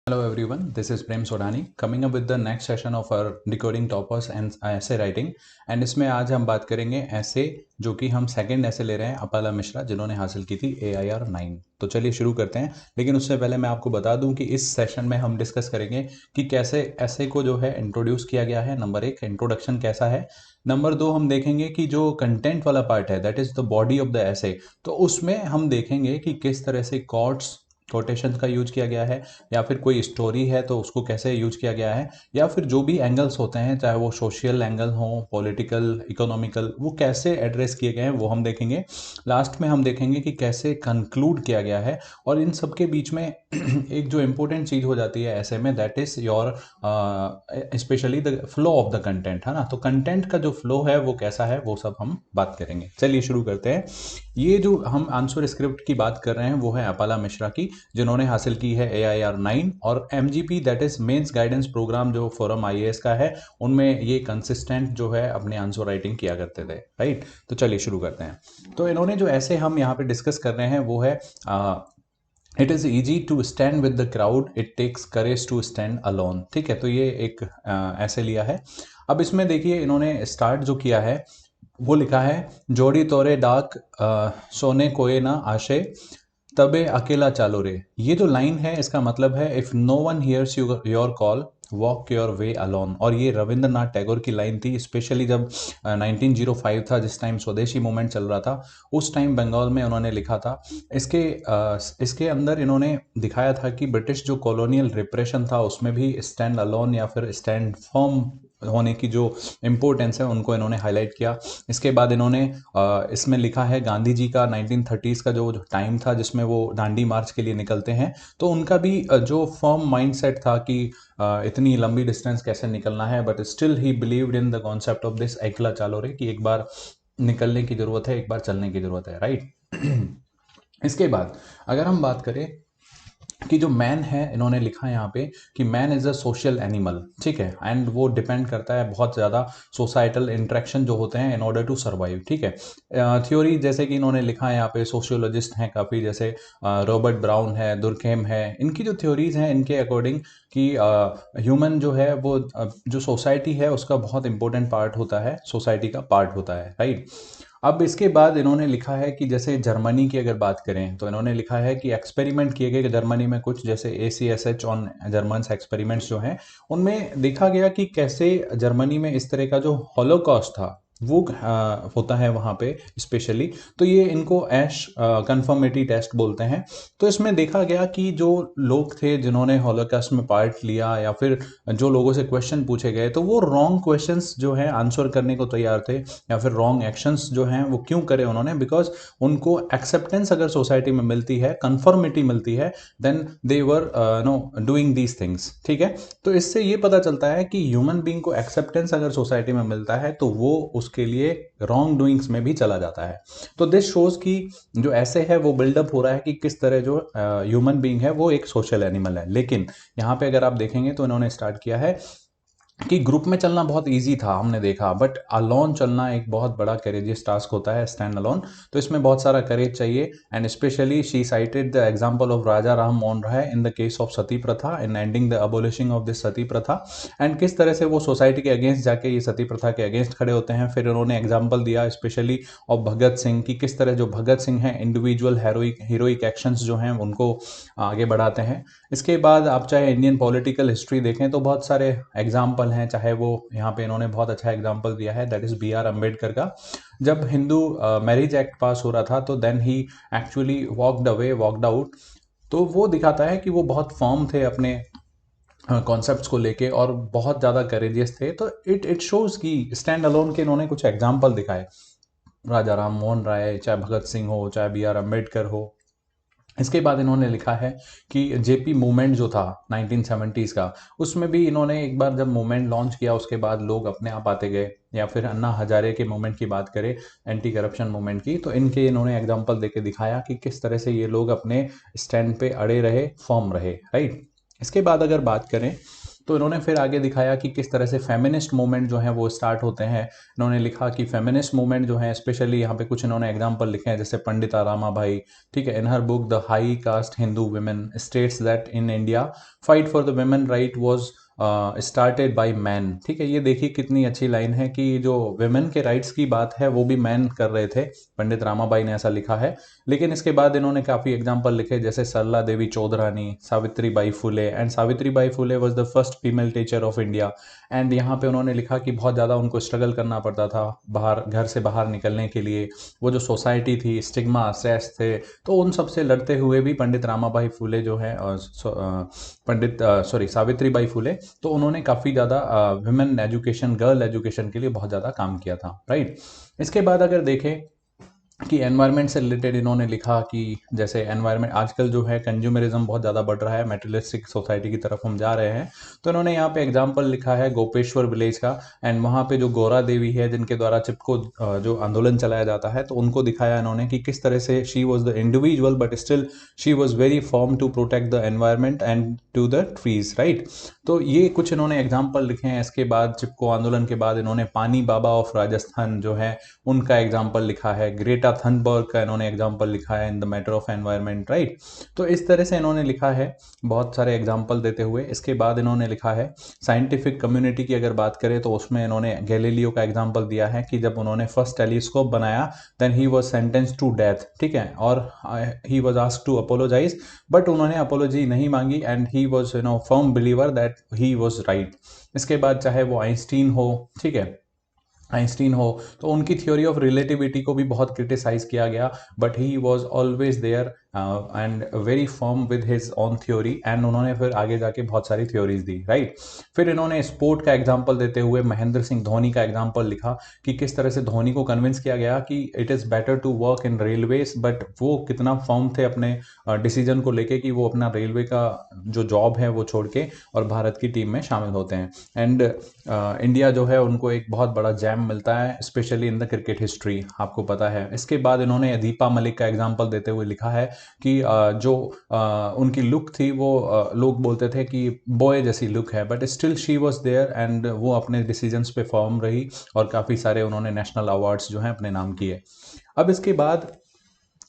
Hello everyone, this is Prem Sodani coming up with the next session of our decoding topics and essay writing। And इसमें आज हम बात करेंगे ऐसे जो कि हम सेकंड ऐसे ले रहे हैं अपाला मिश्रा जिन्होंने हासिल की थी AIR 9। तो चलिए शुरू करते हैं, लेकिन उससे पहले मैं आपको बता दूं कि इस सेशन में हम डिस्कस करेंगे कि कैसे ऐसे को जो है इंट्रोड्यूस किया गया है। नंबर 1 इंट्रोडक्शन कैसा है। नंबर 2 हम देखेंगे कि जो कंटेंट वाला पार्ट है that is the body of the ऐसे, तो उसमें हम देखेंगे कि किस तरह से कॉर्ड्स कोटेशंस का यूज किया गया है, या फिर कोई स्टोरी है तो उसको कैसे यूज किया गया है, या फिर जो भी एंगल्स होते हैं चाहे वो सोशल एंगल हो, पॉलिटिकल, इकोनॉमिकल, वो कैसे एड्रेस किए गए हैं वो हम देखेंगे। लास्ट में हम देखेंगे कि कैसे कंक्लूड किया गया है। और इन सब के बीच में एक जो इम्पोर्टेंट चीज़ हो जाती है ऐसे में that is your specially the flow of the content, है ना। तो कंटेंट का जो फ्लो है वो कैसा है वो सब हम बात करेंगे। चलिए शुरू करते हैं। ये जो हम आंसर स्क्रिप्ट की बात कर रहे हैं वो है अपाला मिश्रा की, जिन्होंने हासिल की है AIR 9। और MGP that is mains guidance programme जो फोरम IAS का है, उनमें ये कंसिस्टेंट जो है अपने आंसर राइटिंग किया करते थे, राइट। तो चलिए शुरू करते हैं। तो इन्होंने जो ऐसे हम यहाँ पे डिस्कस कर रहे हैं वो है it is easy to stand with the crowd, it takes courage to stand alone. ठीक है, तो ये एक ऐसे लिया है। अब इसमें देखिए इन्होंने स्टार्ट जो किया है वो लिखा है, जोड़ी तोरे डाक सोने कोए ना आशे तबे अकेला चालो रे। ये जो लाइन है इसका मतलब है if no one hears your call walk your way alone. और ये रविंद्रनाथ टैगोर की लाइन थी, स्पेशली जब 1905 था, जिस टाइम स्वदेशी मूवमेंट चल रहा था, उस टाइम बंगाल में उन्होंने लिखा था। इसके अंदर इन्होंने दिखाया था कि ब्रिटिश जो कॉलोनियल रिप्रेशन था उसमें भी स्टैंड अलोन या फिर स्टैंड फर्म होने की जो इम्पोर्टेंस है उनको इन्होंने हाईलाइट किया। इसके बाद इन्होंने इसमें लिखा है गांधी जी का 1930s का जो टाइम था जिसमें वो दांडी मार्च के लिए निकलते हैं, तो उनका भी जो फर्म माइंडसेट था कि इतनी लंबी डिस्टेंस कैसे निकलना है, but still he believed in the concept of this अकेला चालो रे, कि एक बार निकलने की ज़रूरत है, एक बार चलने की ज़रूरत है, राइट। इसके बाद अगर हम बात करें कि जो मैन है, इन्होंने लिखा है यहाँ पे कि man is a social animal. ठीक है, एंड वो डिपेंड करता है बहुत ज़्यादा सोसाइटल इंटरेक्शन जो होते हैं इन ऑर्डर टू सर्वाइव। ठीक है, थ्योरी जैसे कि इन्होंने लिखा है यहाँ पे, सोशियोलॉजिस्ट हैं काफ़ी, जैसे रॉबर्ट ब्राउन है, दुर्खेम है, इनकी जो थ्योरीज हैं इनके अकॉर्डिंग कि ह्यूमन जो है वो जो सोसाइटी है उसका बहुत इंपॉर्टेंट पार्ट होता है, सोसाइटी का पार्ट होता है, राइट। अब इसके बाद इन्होंने लिखा है कि जैसे जर्मनी की अगर बात करें तो इन्होंने लिखा है कि एक्सपेरिमेंट किए गए जर्मनी में कुछ, जैसे ACSH ऑन जर्मन्स एक्सपेरिमेंट्स जो हैं उनमें देखा गया कि कैसे जर्मनी में इस तरह का जो हॉलोकॉस्ट था वो होता है वहाँ पे स्पेशली। तो ये इनको ऐश कन्फर्मेटी टेस्ट बोलते हैं। तो इसमें देखा गया कि जो लोग थे जिन्होंने हॉलोकॉस्ट में पार्ट लिया, या फिर जो लोगों से क्वेश्चन पूछे गए, तो वो रॉन्ग क्वेश्चंस जो हैं आंसर करने को तैयार थे, या फिर रॉन्ग एक्शंस जो हैं वो क्यों करे उन्होंने, बिकॉज उनको एक्सेप्टेंस अगर सोसाइटी में मिलती है, कन्फर्मिटी मिलती है, then they were no doing these things. ठीक है, तो इससे ये पता चलता है कि ह्यूमन बीइंग को एक्सेप्टेंस अगर सोसाइटी में मिलता है तो वो उसके लिए रॉन्ग डूइंग्स में भी चला जाता है। तो दिस शोज की जो ऐसे है वो बिल्डअप हो रहा है कि किस तरह जो ह्यूमन बीइंग है वो एक सोशल एनिमल है। लेकिन यहाँ पे अगर आप देखेंगे तो इन्होंने स्टार्ट किया है कि ग्रुप में चलना बहुत इजी था, हमने देखा, बट अलोन चलना एक बहुत बड़ा करेजियस टास्क होता है, स्टैंड अलोन। तो इसमें बहुत सारा करेज चाहिए, and specially she cited the example of Raja Ram Mohan Roy in the case of sati pratha in ending the abolishing of this sati pratha, and किस तरह से वो सोसाइटी के अगेंस्ट जाके ये सती प्रथा के अगेंस्ट खड़े होते हैं। फिर उन्होंने एग्जाम्पल दिया स्पेशली ऑफ भगत सिंह की, किस तरह जो भगत सिंह हैं इंडिविजुअल हीरोइक एक्शंस जो हैं उनको आगे बढ़ाते हैं। इसके बाद आप चाहे इंडियन पॉलिटिकल हिस्ट्री देखें तो बहुत सारे एग्जाम्पल हैं, चाहे वो यहाँ पे इन्होंने बहुत अच्छा एग्जाम्पल दिया है दैट इज़ BR अम्बेडकर का। जब हिंदू मैरिज एक्ट पास हो रहा था तो then he actually walked away, walked out. तो वो दिखाता है कि वो बहुत फर्म थे अपने कॉन्सेप्ट्स को लेके और बहुत ज़्यादा करेजियस थे। तो इट शोज़ कि स्टैंड अलोन के इन्होंने कुछ एग्जाम्पल दिखाए, राजा राम मोहन राय, चाहे भगत सिंह हो, चाहे BR अम्बेडकर हो। इसके बाद इन्होंने लिखा है कि JP मूवमेंट जो था 1970s का, उसमें भी इन्होंने एक बार जब मूवमेंट लॉन्च किया उसके बाद लोग अपने आप आते गए। या फिर अन्ना हजारे के मूवमेंट की बात करें, एंटी करप्शन मूवमेंट की, तो इनके इन्होंने एग्जांपल देके दिखाया कि किस तरह से ये लोग अपने स्टैंड पे अड़े रहे, फर्म रहे, राइट। इसके बाद अगर बात करें तो इन्होंने फिर आगे दिखाया कि किस तरह से फेमिनिस्ट मूवमेंट जो है वो स्टार्ट होते हैं। इन्होंने लिखा कि फेमिनिस्ट मूवमेंट जो है, स्पेशली यहाँ पे कुछ इन्होंने एग्जाम्पल लिखे हैं, जैसे पंडित रामाबाई, ठीक है, in her book the high caste Hindu women states that in India fight for the women right was started by man. ठीक है, ये देखिए कितनी अच्छी लाइन है कि जो वुमेन के राइट्स की बात है वो भी मैन कर रहे थे, पंडित रामाबाई ने ऐसा लिखा है। लेकिन इसके बाद इन्होंने काफ़ी एग्जाम्पल लिखे, जैसे Sarala Devi Chaudhrani, Savitri Bai Phule, and Savitri Bai Phule was the first female teacher of India. And यहाँ पे उन्होंने लिखा कि बहुत ज़्यादा उनको स्ट्रगल करना पड़ता था बाहर, घर से बाहर निकलने के लिए। वो जो सोसाइटी थी, स्टिग्मा, सेस थे, तो उन सब से लड़ते हुए भी पंडित रामाबाई फुले जो है, सावित्री बाई फुले, तो उन्होंने काफ़ी ज़्यादा वुमेन एजुकेशन, गर्ल एजुकेशन के लिए बहुत ज़्यादा काम किया था, राइट। इसके बाद अगर देखें कि एनवायरनमेंट से रिलेटेड इन्होंने लिखा कि जैसे एनवायरनमेंट आजकल जो है कंज्यूमरिज्म बहुत ज़्यादा बढ़ रहा है, मेटेरियलिस्टिक सोसाइटी की तरफ हम जा रहे हैं। तो इन्होंने यहाँ पे एग्जांपल लिखा है गोपेश्वर विलेज का, एंड वहाँ पे जो गौरा देवी है जिनके द्वारा चिपको जो आंदोलन चलाया जाता है, तो उनको दिखाया इन्होंने कि किस तरह से she was the individual but still she was very firm to protect the environment and to the trees, right. तो ये कुछ इन्होंने एग्जाम्पल लिखे हैं। इसके बाद चिपको आंदोलन के बाद इन्होंने पानी बाबा ऑफ राजस्थान जो है उनका एग्जाम्पल लिखा है, ग्रेटा थनबर्ग का इन्होंने एग्जाम्पल लिखा है in the matter of environment, right. तो इस तरह से इन्होंने लिखा है बहुत सारे एग्जाम्पल देते हुए। इसके बाद इन्होंने लिखा है साइंटिफिक कम्युनिटी की अगर बात करें तो उसमें इन्होंने गैलीलियो का एग्जाम्पल दिया है कि जब उन्होंने फर्स्ट टेलीस्कोप बनाया then he was sentence to death, ठीक है, और he was asked to apologise, but उन्होंने अपोलॉजी नहीं मांगी and he was firm believer that he was right. इसके बाद चाहे वो आइंस्टीन हो, ठीक है, आइंस्टीन हो, तो उनकी थ्योरी ऑफ रिलेटिविटी को भी बहुत क्रिटिसाइज किया गया, but he was always there and very firm with his own theory, and उन्होंने फिर आगे जाके बहुत सारी थ्योरीज दी, राइट। फिर इन्होंने स्पोर्ट का एग्जाम्पल देते हुए महेंद्र सिंह धोनी का एग्जाम्पल लिखा कि किस तरह से धोनी को कन्विंस किया गया कि it is better to work in railways, but वो कितना फर्म थे अपने डिसीजन को लेके कि वो अपना रेलवे का जो जॉब है वो छोड़ के और भारत की टीम में शामिल होते हैं। एंड इंडिया जो है उनको एक बहुत बड़ा जैम मिलता है, specially in the cricket history, आपको पता है। इसके बाद इन्होंने दीपा मलिक का एग्जाम्पल देते हुए लिखा है कि जो उनकी लुक थी वो लोग बोलते थे कि बॉय जैसी लुक है, but still she was there and वो अपने डिसीजंस पे फर्म रही और काफ़ी सारे उन्होंने नेशनल अवार्ड्स जो हैं अपने नाम किए। अब इसके बाद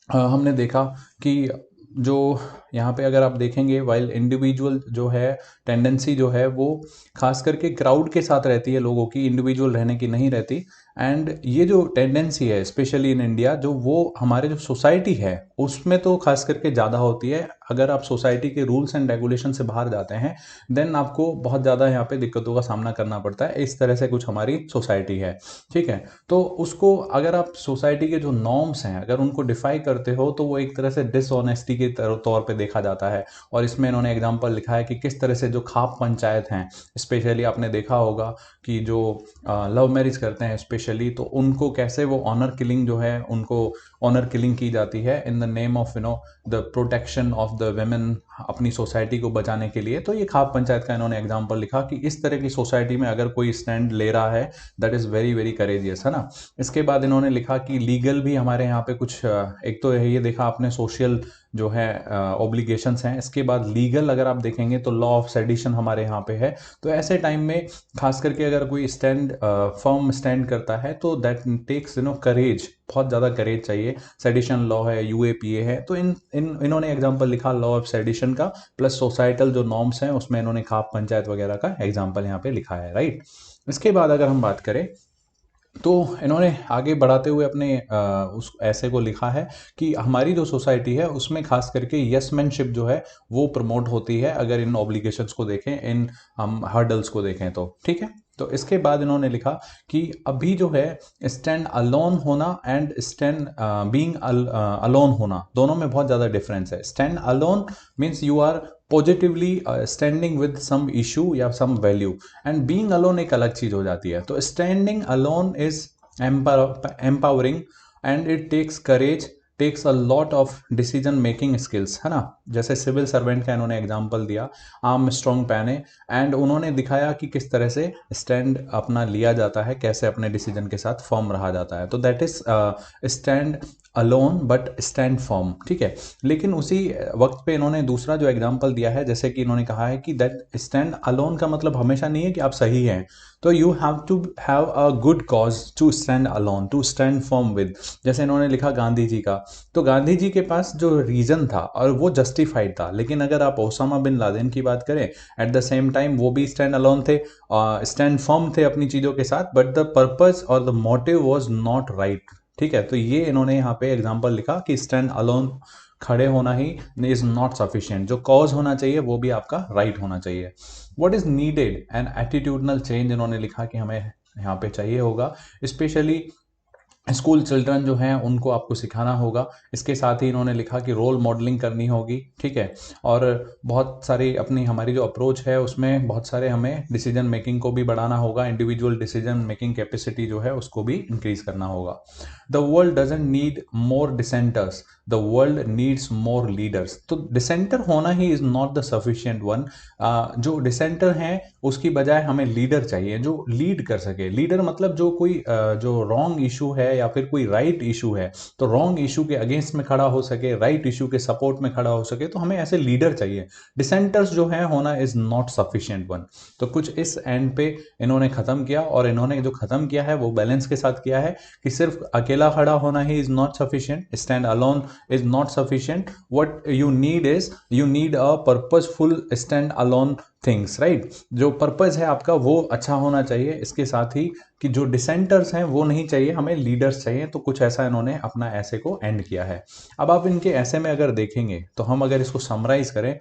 हमने देखा कि जो यहाँ पे अगर आप देखेंगे, वाइल इंडिविजुअल जो है टेंडेंसी जो है वो खास करके क्राउड के साथ रहती है लोगों की, इंडिविजुअल रहने की नहीं रहती। एंड ये जो टेंडेंसी है स्पेशली इन इंडिया, जो वो हमारे जो सोसाइटी है उसमें तो खास करके ज़्यादा होती है। अगर आप सोसाइटी के रूल्स एंड रेगुलेशन से बाहर जाते हैं देन आपको बहुत ज़्यादा यहाँ पे दिक्कतों का सामना करना पड़ता है। इस तरह से कुछ हमारी सोसाइटी है, ठीक है। तो उसको अगर आप सोसाइटी के जो नॉर्म्स हैं अगर उनको डिफाई करते हो तो वो एक तरह से डिसऑनेस्टी के तौर पे देखा जाता है। और इसमें इन्होंने एग्जाम्पल लिखा है कि किस तरह से जो खाप पंचायत हैं, स्पेशली आपने देखा होगा कि जो लव मैरिज करते हैं स्पेशली, तो उनको कैसे वो ऑनर किलिंग जो है उनको ऑनर किलिंग की जाती है in the name of the protection of the women, अपनी सोसाइटी को बचाने के लिए। तो ये खाप पंचायत का इन्होंने एग्जाम्पल लिखा कि इस तरह की सोसाइटी में अगर कोई स्टैंड ले रहा है that is very very courageous, है ना। इसके बाद इन्होंने लिखा कि लीगल भी हमारे यहाँ पे कुछ एक तो ये देखा आपने सोशल जो है ऑब्लिगेशंस हैं। इसके बाद लीगल अगर आप देखेंगे तो लॉ ऑफ सेडिशन हमारे यहाँ पे है। तो ऐसे टाइम में खास करके अगर कोई स्टैंड फर्म स्टैंड करता है तो दैट टेक्स करेज, बहुत ज़्यादा करेज चाहिए। सेडिशन लॉ है, यूएपीए है, तो इन्होंने एग्जांपल लिखा लॉ ऑफ सेडिशन का, प्लस सोसाइटल जो नॉर्म्स हैं उसमें इन्होंने खाप पंचायत वगैरह का एग्जांपल यहाँ पे लिखा है, राइट। इसके बाद अगर हम बात करें तो इन्होंने आगे बढ़ाते हुए अपने उस ऐसे को लिखा है कि हमारी जो सोसाइटी है उसमें खास करके यसमैनशिप जो है वो प्रमोट होती है, अगर इन ऑब्लिगेशंस को देखें, इन हम हर्डल्स को देखें तो, ठीक है। तो इसके बाद इन्होंने लिखा कि अभी जो है स्टैंड अलोन होना एंड स्टैंड बीइंग अलोन होना, दोनों में बहुत ज़्यादा डिफरेंस है। Stand alone means you are positively standing with some issue या some value, and being alone एक अलग चीज़ हो जाती है। तो standing alone is empowering and it takes courage takes a lot of decision making skills, है ना। जैसे सिविल सर्वेंट का इन्होंने एग्जांपल दिया, आर्म स्ट्रॉन्ग पहने, एंड उन्होंने दिखाया कि किस तरह से स्टैंड अपना लिया जाता है, कैसे अपने डिसीजन के साथ फर्म रहा जाता है। तो that is stand alone but stand firm, ठीक है। लेकिन उसी वक्त पे इन्होंने दूसरा जो एग्जांपल दिया है, जैसे कि इन्होंने कहा है कि दैट स्टैंड अलोन का मतलब हमेशा नहीं है कि आप सही हैं, तो you have to have a good cause to stand alone, to stand firm with. जैसे इन्होंने लिखा गांधी जी का, तो गांधी जी के पास जो रीजन था और वो जस्टिफाइड था। लेकिन अगर आप ओसामा बिन लादेन की बात करें, एट द सेम टाइम वो भी स्टैंड अलोन थे, स्टैंड फर्म थे अपनी चीज़ों के साथ, बट द पर्पज और the motive was not right, ठीक है। तो ये इन्होंने यहाँ पे एग्जाम्पल लिखा कि स्टैंड अलोन खड़े होना ही इज नॉट सफिशिएंट, जो कॉज होना चाहिए वो भी आपका राइट होना चाहिए। What is needed, an attitudinal change इन्होंने लिखा कि हमें यहाँ पे चाहिए होगा, स्पेशली स्कूल चिल्ड्रन जो हैं उनको आपको सिखाना होगा। इसके साथ ही इन्होंने लिखा कि रोल मॉडलिंग करनी होगी, ठीक है। और बहुत सारी अपनी हमारी जो अप्रोच है उसमें बहुत सारे हमें डिसीजन मेकिंग को भी बढ़ाना होगा, इंडिविजुअल डिसीजन मेकिंग कैपेसिटी जो है उसको भी इंक्रीज करना होगा। The world doesn't need more dissenters, the world needs more leaders. तो डिसेंटर होना ही is not the sufficient one. जो डिसेंटर हैं उसकी बजाय हमें लीडर चाहिए जो लीड कर सके। लीडर मतलब जो कोई जो रॉन्ग इशू है या फिर कोई राइट इशू है, तो रॉन्ग इशू के अगेंस्ट में खड़ा हो सके, राइट इशू के सपोर्ट में खड़ा हो सके, तो हमें ऐसे लीडर चाहिए। डिसेंटर्स जो है होना इज नॉट सफिशिएंट वन। तो कुछ इस एंड पे इन्होंने खत्म किया, और इन्होंने जो खत्म किया है वो बैलेंस के साथ किया है कि सिर्फ अकेला खड़ा होना ही is not sufficient, stand alone is not sufficient. What you need is you need a purposeful stand alone things, right? जो पर्पज है आपका वो अच्छा होना चाहिए। इसके साथ ही कि जो डिसेंटर्स हैं वो नहीं चाहिए, हमें लीडर्स चाहिए। तो कुछ ऐसा इन्होंने अपना ऐसे को एंड किया है। अब आप इनके ऐसे में अगर देखेंगे, तो हम अगर इसको समराइज करें,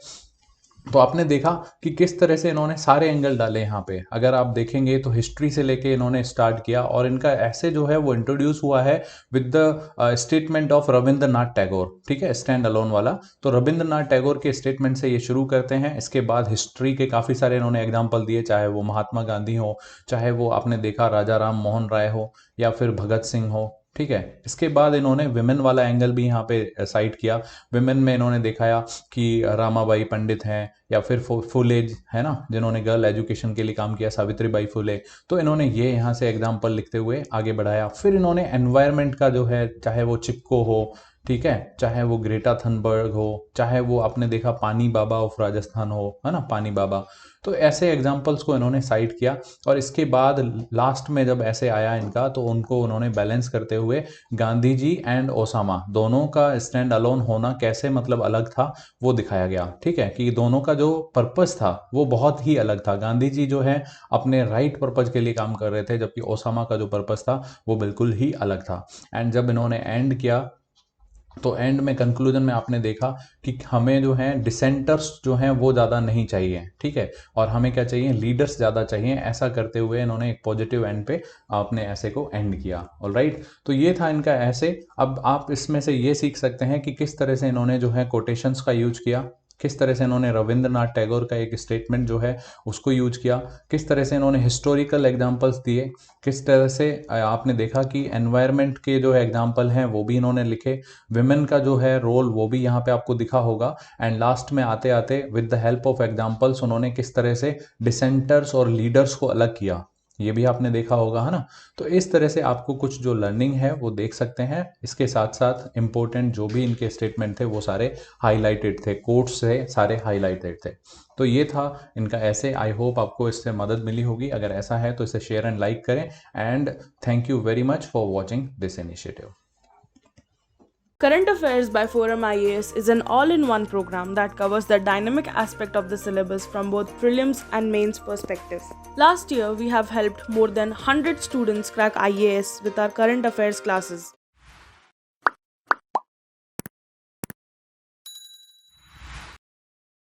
तो आपने देखा कि किस तरह से इन्होंने सारे एंगल डाले यहाँ पे। अगर आप देखेंगे तो हिस्ट्री से लेके इन्होंने स्टार्ट किया, और इनका ऐसे जो है वो इंट्रोड्यूस हुआ है with the statement of Rabindranath Tagore, ठीक है, स्टैंड अलोन वाला। तो रविंद्रनाथ टैगोर के स्टेटमेंट से ये शुरू करते हैं। इसके बाद हिस्ट्री के काफ़ी सारे इन्होंने एग्जाम्पल दिए, चाहे वो महात्मा गांधी हो, चाहे वो आपने देखा राजा राम मोहन राय हो, या फिर भगत सिंह हो, ठीक है। इसके बाद इन्होंने विमेन वाला एंगल भी यहाँ पे साइट किया। विमेन में इन्होंने दिखाया कि रामाबाई पंडित हैं, या फिर फुले है ना, जिन्होंने गर्ल एजुकेशन के लिए काम किया, सावित्री बाई फुले। तो इन्होंने ये यहाँ से एग्जाम्पल लिखते हुए आगे बढ़ाया। फिर इन्होंने एनवायरनमेंट का जो है, चाहे वो चिपको हो, ठीक है, चाहे वो ग्रेटा थनबर्ग हो, चाहे वो आपने देखा पानी बाबा ऑफ राजस्थान हो, है ना, पानी बाबा। तो ऐसे एग्जाम्पल्स को इन्होंने साइट किया, और इसके बाद लास्ट में जब ऐसे आया इनका, तो उनको उन्होंने बैलेंस करते हुए गांधी जी एंड ओसामा दोनों का स्टैंड अलोन होना कैसे मतलब अलग था वो दिखाया गया, ठीक है। कि दोनों का जो पर्पस था वो बहुत ही अलग था। गांधी जी जो है अपने राइट पर्पज के लिए काम कर रहे थे, जबकि ओसामा का जो पर्पस था वो बिल्कुल ही अलग था। एंड जब इन्होंने एंड किया, तो एंड में कंक्लूजन में आपने देखा कि हमें जो है डिसेंटर्स जो हैं वो ज़्यादा नहीं चाहिए, ठीक है, और हमें क्या चाहिए, लीडर्स ज़्यादा चाहिए। ऐसा करते हुए इन्होंने एक पॉजिटिव एंड पे अपने ऐसे को एंड किया। ऑलराइट, तो ये था इनका ऐसे। अब आप इसमें से ये सीख सकते हैं कि किस तरह से इन्होंने जो है कोटेशंस का यूज किया, किस तरह से इन्होंने रविंद्रनाथ टैगोर का एक स्टेटमेंट जो है उसको यूज किया, किस तरह से इन्होंने हिस्टोरिकल एग्जांपल्स दिए, किस तरह से आपने देखा कि एनवायरनमेंट के जो एग्जांपल हैं वो भी इन्होंने लिखे, विमेन का जो है रोल वो भी यहाँ पे आपको दिखा होगा। एंड लास्ट में आते आते with the help of examples उन्होंने किस तरह से डिसेंटर्स और लीडर्स को अलग किया, ये भी आपने देखा होगा, है ना। तो इस तरह से आपको कुछ जो लर्निंग है वो देख सकते हैं। इसके साथ साथ इंपॉर्टेंट जो भी इनके स्टेटमेंट थे वो सारे हाईलाइटेड थे, कोट्स से सारे हाईलाइटेड थे। तो ये था इनका ऐसे। आई होप आपको इससे मदद मिली होगी। अगर ऐसा है तो इसे शेयर एंड लाइक करें। And thank you very much for watching this initiative. Current Affairs by Forum IAS is an all-in-one program that covers the dynamic aspect of the syllabus from both prelims and mains perspective. Last year, we have helped more than 100 students crack IAS with our current affairs classes.